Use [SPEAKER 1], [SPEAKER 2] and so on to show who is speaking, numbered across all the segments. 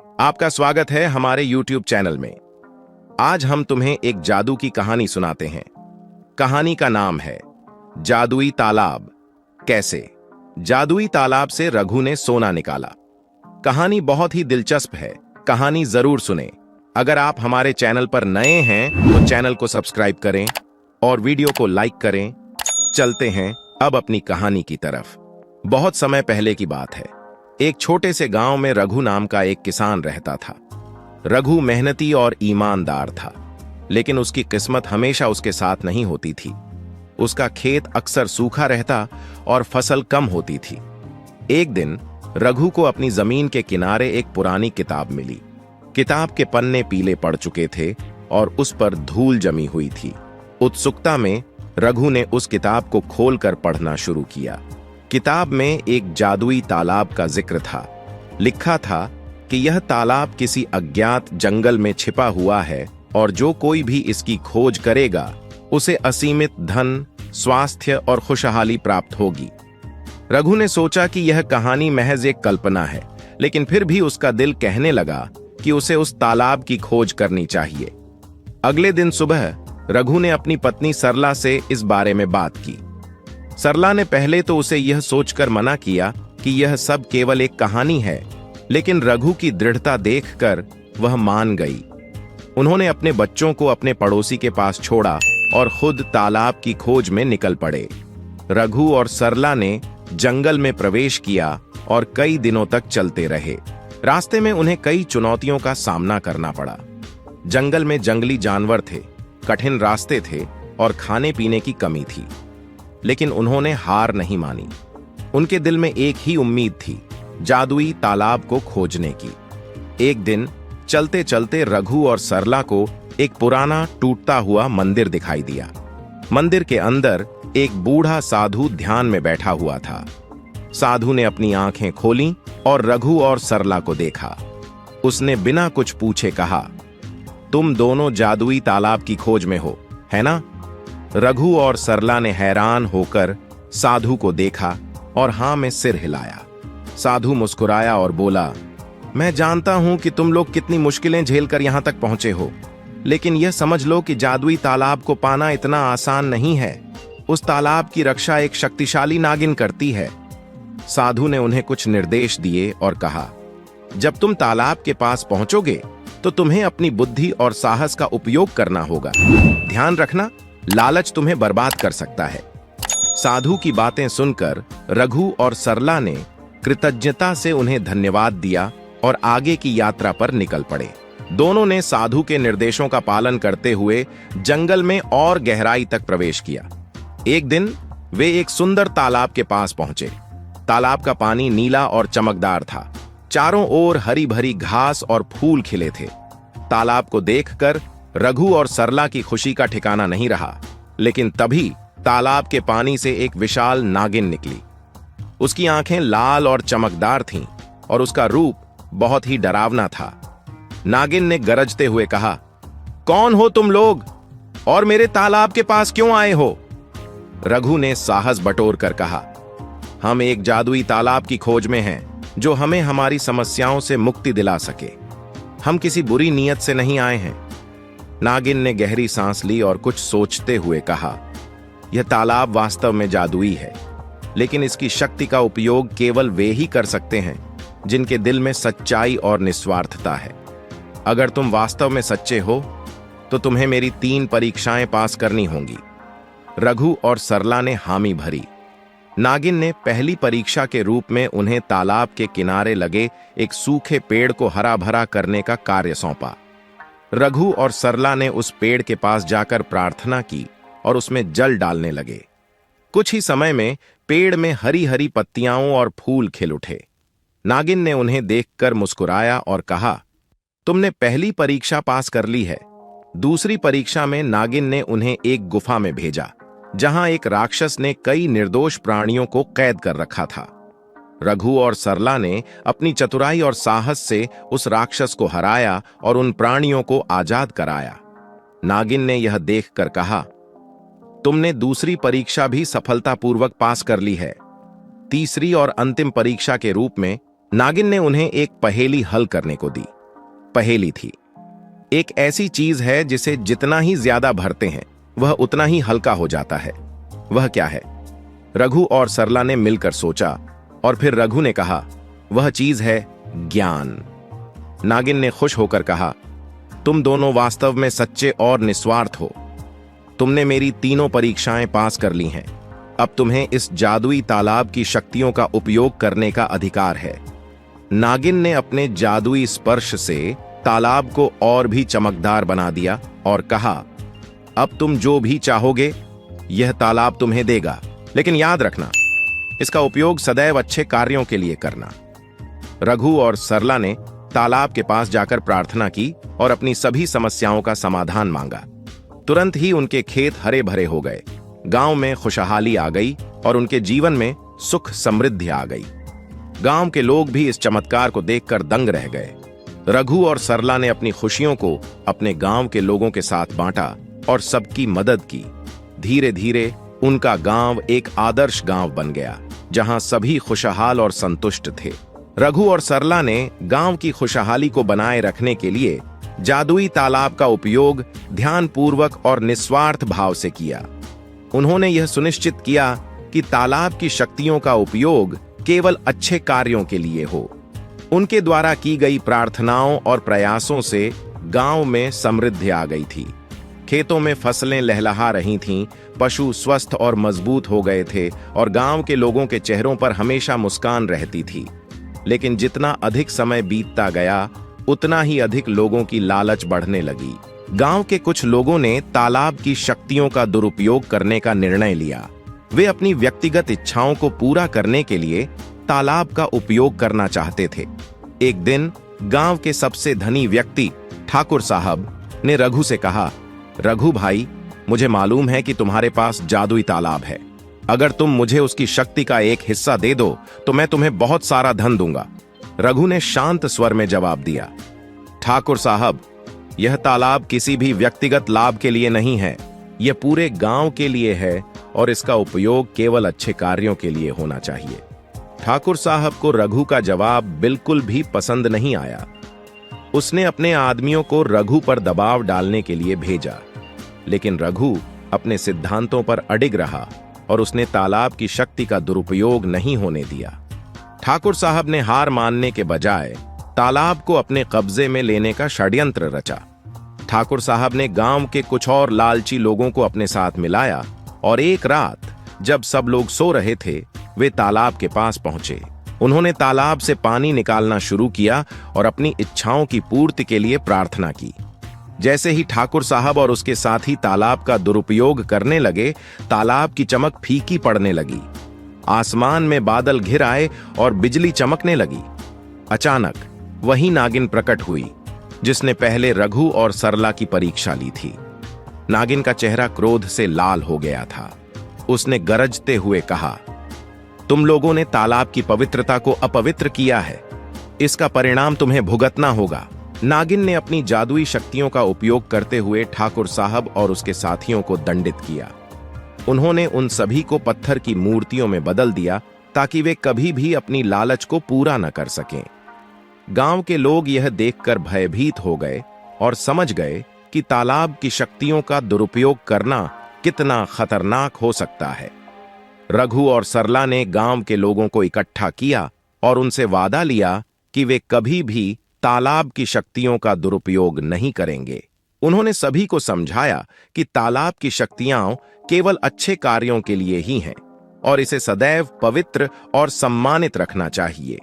[SPEAKER 1] आपका स्वागत है हमारे YouTube चैनल में। आज हम तुम्हें एक जादू की कहानी सुनाते हैं। कहानी का नाम है जादुई तालाब। कैसे जादुई तालाब से रघु ने सोना निकाला। कहानी बहुत ही दिलचस्प है, कहानी जरूर सुने। अगर आप हमारे चैनल पर नए हैं तो चैनल को सब्सक्राइब करें और वीडियो को लाइक करें। चलते हैं अब अपनी कहानी की तरफ। बहुत समय पहले की बात है। एक छोटे से गांव में रघु नाम का एक किसान रहता था। रघु मेहनती और ईमानदार था, लेकिन उसकी किस्मत हमेशा उसके साथ नहीं होती थी। उसका खेत अक्सर सूखा रहता और फसल कम होती थी। एक दिन रघु को अपनी जमीन के किनारे एक पुरानी किताब मिली। किताब के पन्ने पीले पड़ चुके थे और उस पर धूल जमी हुई थी। उत्सुकता में रघु ने उस किताब को खोलकर पढ़ना शुरू किया। किताब में एक जादुई तालाब का जिक्र था। लिखा था कि यह तालाब किसी अज्ञात जंगल में छिपा हुआ है और जो कोई भी इसकी खोज करेगा उसे असीमित धन, स्वास्थ्य और खुशहाली प्राप्त होगी। रघु ने सोचा कि यह कहानी महज एक कल्पना है, लेकिन फिर भी उसका दिल कहने लगा कि उसे उस तालाब की खोज करनी चाहिए। अगले दिन सुबह रघु ने अपनी पत्नी सरला से इस बारे में बात की। सरला ने पहले तो उसे यह सोचकर मना किया कि यह सब केवल एक कहानी है, लेकिन रघु की दृढ़ता देखकर वह मान गई। उन्होंने अपने बच्चों को अपने पड़ोसी के पास छोड़ा और खुद तालाब की खोज में निकल पड़े। रघु और सरला ने जंगल में प्रवेश किया और कई दिनों तक चलते रहे। रास्ते में उन्हें कई चुनौतियों का सामना करना पड़ा। जंगल में जंगली जानवर थे, कठिन रास्ते थे और खाने पीने की कमी थी, लेकिन उन्होंने हार नहीं मानी। उनके दिल में एक ही उम्मीद थी, जादुई तालाब को खोजने की। एक दिन चलते चलते रघु और सरला को एक पुराना टूटता हुआ मंदिर दिखाई दिया। मंदिर के अंदर एक बूढ़ा साधु ध्यान में बैठा हुआ था। साधु ने अपनी आंखें खोलीं और रघु और सरला को देखा। उसने बिना कुछ पूछे कहा, तुम दोनों जादुई तालाब की खोज में हो, है ना? रघु और सरला ने हैरान होकर साधु को देखा और हां में सिर हिलाया। साधु मुस्कुराया और बोला, मैं जानता हूं कि तुम लोग कितनी मुश्किलें झेलकर यहां तक पहुंचे हो, लेकिन यह समझ लो कि जादुई तालाब को पाना इतना आसान नहीं है। उस तालाब की रक्षा एक शक्तिशाली नागिन करती है। साधु ने उन्हें कुछ निर्देश दिए और कहा, जब तुम तालाब के पास पहुंचोगे तो तुम्हें अपनी बुद्धि और साहस का उपयोग करना होगा। ध्यान रखना, लालच तुम्हें बर्बाद कर सकता है। साधु की बातें सुनकर रघु और सरला ने कृतज्ञता से उन्हें धन्यवाद दिया और आगे की यात्रा पर निकल पड़े। दोनों ने साधु के निर्देशों का पालन करते हुए जंगल में और गहराई तक प्रवेश किया। एक दिन वे एक सुंदर तालाब के पास पहुंचे। तालाब का पानी नीला और चमकदार था। चारों ओर हरी भरी घास और फूल खिले थे। तालाब को देखकर रघु और सरला की खुशी का ठिकाना नहीं रहा, लेकिन तभी तालाब के पानी से एक विशाल नागिन निकली। उसकी आंखें लाल और चमकदार थीं और उसका रूप बहुत ही डरावना था। नागिन ने गरजते हुए कहा, कौन हो तुम लोग और मेरे तालाब के पास क्यों आए हो? रघु ने साहस बटोर कर कहा, हम एक जादुई तालाब की खोज में हैं जो हमें हमारी समस्याओं से मुक्ति दिला सके। हम किसी बुरी नीयत से नहीं आए हैं। नागिन ने गहरी सांस ली और कुछ सोचते हुए कहा, यह तालाब वास्तव में जादुई है, लेकिन इसकी शक्ति का उपयोग केवल वे ही कर सकते हैं जिनके दिल में सच्चाई और निस्वार्थता है। अगर तुम वास्तव में सच्चे हो तो तुम्हें मेरी 3 परीक्षाएं पास करनी होंगी। रघु और सरला ने हामी भरी। नागिन ने पहली परीक्षा के रूप में उन्हें तालाब के किनारे लगे एक सूखे पेड़ को हरा भरा करने का कार्य सौंपा। रघु और सरला ने उस पेड़ के पास जाकर प्रार्थना की और उसमें जल डालने लगे। कुछ ही समय में पेड़ में हरी हरी पत्तियां और फूल खिल उठे। नागिन ने उन्हें देखकर मुस्कुराया और कहा, तुमने पहली परीक्षा पास कर ली है। दूसरी परीक्षा में नागिन ने उन्हें एक गुफा में भेजा, जहां एक राक्षस ने कई निर्दोष प्राणियों को कैद कर रखा था। रघु और सरला ने अपनी चतुराई और साहस से उस राक्षस को हराया और उन प्राणियों को आजाद कराया। नागिन ने यह देखकर कहा, तुमने दूसरी परीक्षा भी सफलतापूर्वक पास कर ली है। तीसरी और अंतिम परीक्षा के रूप में नागिन ने उन्हें एक पहेली हल करने को दी। पहेली थी। एक ऐसी चीज है जिसे जितना ही ज्यादा भरते हैं वह उतना ही हल्का हो जाता है। वह क्या है? रघु और सरला ने मिलकर सोचा और फिर रघु ने कहा, वह चीज है ज्ञान। नागिन ने खुश होकर कहा, तुम दोनों वास्तव में सच्चे और निस्वार्थ हो। तुमने मेरी तीनों परीक्षाएं पास कर ली हैं। अब तुम्हें इस जादुई तालाब की शक्तियों का उपयोग करने का अधिकार है। नागिन ने अपने जादुई स्पर्श से तालाब को और भी चमकदार बना दिया और कहा, अब तुम जो भी चाहोगे यह तालाब तुम्हें देगा, लेकिन याद रखना इसका उपयोग सदैव अच्छे कार्यों के लिए करना। रघु और सरला ने तालाब के पास जाकर प्रार्थना की और अपनी सभी समस्याओं का समाधान मांगा। तुरंत ही उनके खेत हरे भरे हो गए, गांव में खुशहाली आ गई और उनके जीवन में सुख समृद्धि आ गई। गांव के लोग भी इस चमत्कार को देखकर दंग रह गए। रघु और सरला ने अपनी खुशियों को अपने गांव के लोगों के साथ बांटा और सबकी मदद की। धीरे धीरे उनका गांव एक आदर्श गांव बन गया, जहां सभी खुशहाल और संतुष्ट थे। रघु और सरला ने गांव की खुशहाली को बनाए रखने के लिए जादुई तालाब का उपयोग ध्यानपूर्वक और निस्वार्थ भाव से किया। उन्होंने यह सुनिश्चित किया कि तालाब की शक्तियों का उपयोग केवल अच्छे कार्यों के लिए हो। उनके द्वारा की गई प्रार्थनाओं और प्रयासों से गांव में समृद्धि आ गई थी। खेतों में फसलें लहलहा रही थीं, पशु स्वस्थ और मजबूत हो गए थे और गांव के लोगों के चेहरों पर हमेशा मुस्कान रहती थी। लेकिन जितना अधिक समय बीतता गया, उतना ही अधिक लोगों की लालच बढ़ने लगी। गांव के कुछ लोगों ने तालाब की शक्तियों का दुरुपयोग करने का निर्णय लिया। वे अपनी व्यक्तिगत इच्छाओं को पूरा करने के लिए तालाब का उपयोग करना चाहते थे। एक दिन गांव के सबसे धनी व्यक्ति ठाकुर साहब ने रघु से कहा, रघु भाई, मुझे मालूम है कि तुम्हारे पास जादुई तालाब है। अगर तुम मुझे उसकी शक्ति का एक हिस्सा दे दो तो मैं तुम्हें बहुत सारा धन दूंगा। रघु ने शांत स्वर में जवाब दिया, ठाकुर साहब, यह तालाब किसी भी व्यक्तिगत लाभ के लिए नहीं है। यह पूरे गांव के लिए है और इसका उपयोग केवल अच्छे कार्यों के लिए होना चाहिए। ठाकुर साहब को रघु का जवाब बिल्कुल भी पसंद नहीं आया। उसने अपने आदमियों को रघु पर दबाव डालने के लिए भेजा, लेकिन रघु अपने सिद्धांतों पर अडिग रहा और उसने तालाब की शक्ति का दुरुपयोग नहीं होने दिया। ठाकुर साहब ने हार मानने के बजाय तालाब को अपने कब्जे में लेने का षड्यंत्र रचा। ठाकुर साहब ने गांव के कुछ और लालची लोगों को अपने साथ मिलाया और एक रात जब सब लोग सो रहे थे, वे तालाब के पास पहुंचे। उन्होंने तालाब से पानी निकालना शुरू किया और अपनी इच्छाओं की पूर्ति के लिए प्रार्थना की। जैसे ही ठाकुर साहब और उसके साथी तालाब का दुरुपयोग करने लगे, तालाब की चमक फीकी पड़ने लगी। आसमान में बादल घिर आए और बिजली चमकने लगी। अचानक वही नागिन प्रकट हुई जिसने पहले रघु और सरला की परीक्षा ली थी। नागिन का चेहरा क्रोध से लाल हो गया था। उसने गरजते हुए कहा, तुम लोगों ने तालाब की पवित्रता को अपवित्र किया है। इसका परिणाम तुम्हें भुगतना होगा। नागिन ने अपनी जादुई शक्तियों का उपयोग करते हुए ठाकुर साहब और उसके साथियों को दंडित किया। उन्होंने उन सभी को पत्थर की मूर्तियों में बदल दिया ताकि वे कभी भी अपनी लालच को पूरा न कर सकें। गांव के लोग यह देखकर भयभीत हो गए और समझ गए कि तालाब की शक्तियों का दुरुपयोग करना कितना खतरनाक हो सकता है। रघु और सरला ने गांव के लोगों को इकट्ठा किया और उनसे वादा लिया कि वे कभी भी तालाब की शक्तियों का दुरुपयोग नहीं करेंगे। उन्होंने सभी को समझाया कि तालाब की शक्तियां केवल अच्छे कार्यों के लिए ही हैं और इसे सदैव पवित्र और सम्मानित रखना चाहिए।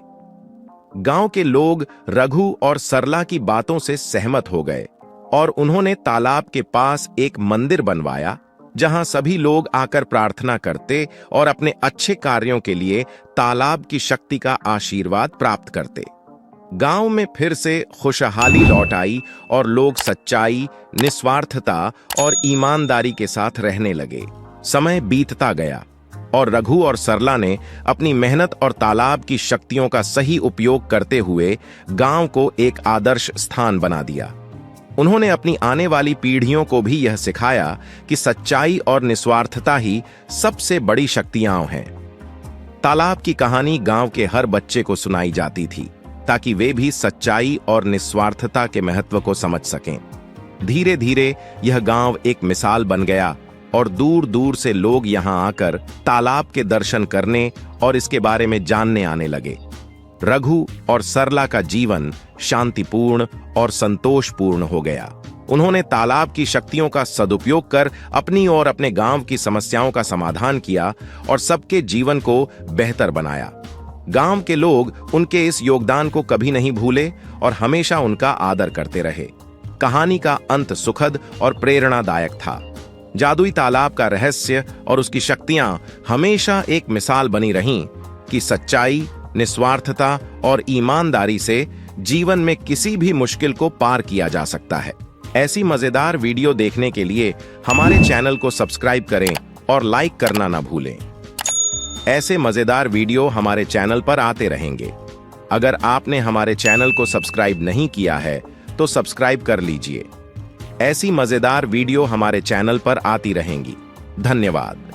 [SPEAKER 1] गांव के लोग रघु और सरला की बातों से सहमत हो गए और उन्होंने तालाब के पास एक मंदिर बनवाया जहां सभी लोग आकर प्रार्थना करते और अपने अच्छे कार्यों के लिए तालाब की शक्ति का आशीर्वाद प्राप्त करते। गांव में फिर से खुशहाली लौट आई और लोग सच्चाई, निस्वार्थता और ईमानदारी के साथ रहने लगे। समय बीतता गया और रघु और सरला ने अपनी मेहनत और तालाब की शक्तियों का सही उपयोग करते हुए गांव को एक आदर्श स्थान बना दिया। उन्होंने अपनी आने वाली पीढ़ियों को भी यह सिखाया कि सच्चाई और निस्वार्थता ही सबसे बड़ी शक्तियां हैं। तालाब की कहानी गांव के हर बच्चे को सुनाई जाती थी ताकि वे भी सच्चाई और निस्वार्थता के महत्व को समझ सकें। धीरे धीरे यह गांव एक मिसाल बन गया और दूर दूर से लोग यहां आकर तालाब के दर्शन करने और इसके बारे में जानने आने लगे। रघु और सरला का जीवन शांतिपूर्ण और संतोषपूर्ण हो गया। उन्होंने तालाब की शक्तियों का सदुपयोग कर अपनी और अपने गांव की समस्याओं का समाधान किया और सबके जीवन को बेहतर बनाया। गांव के लोग उनके इस योगदान को कभी नहीं भूले और हमेशा उनका आदर करते रहे। कहानी का अंत सुखद और प्रेरणादायक था। जादुई तालाब का रहस्य और उसकी शक्तियां हमेशा एक मिसाल बनी रहीं कि सच्चाई, निस्वार्थता और ईमानदारी से जीवन में किसी भी मुश्किल को पार किया जा सकता है। ऐसी मजेदार वीडियो देखने के लिए हमारे चैनल को सब्सक्राइब करें और लाइक करना ना भूलें। ऐसे मजेदार वीडियो हमारे चैनल पर आते रहेंगे। अगर आपने हमारे चैनल को सब्सक्राइब नहीं किया है तो सब्सक्राइब कर लीजिए। ऐसी मजेदार वीडियो हमारे चैनल पर आती रहेंगी। धन्यवाद।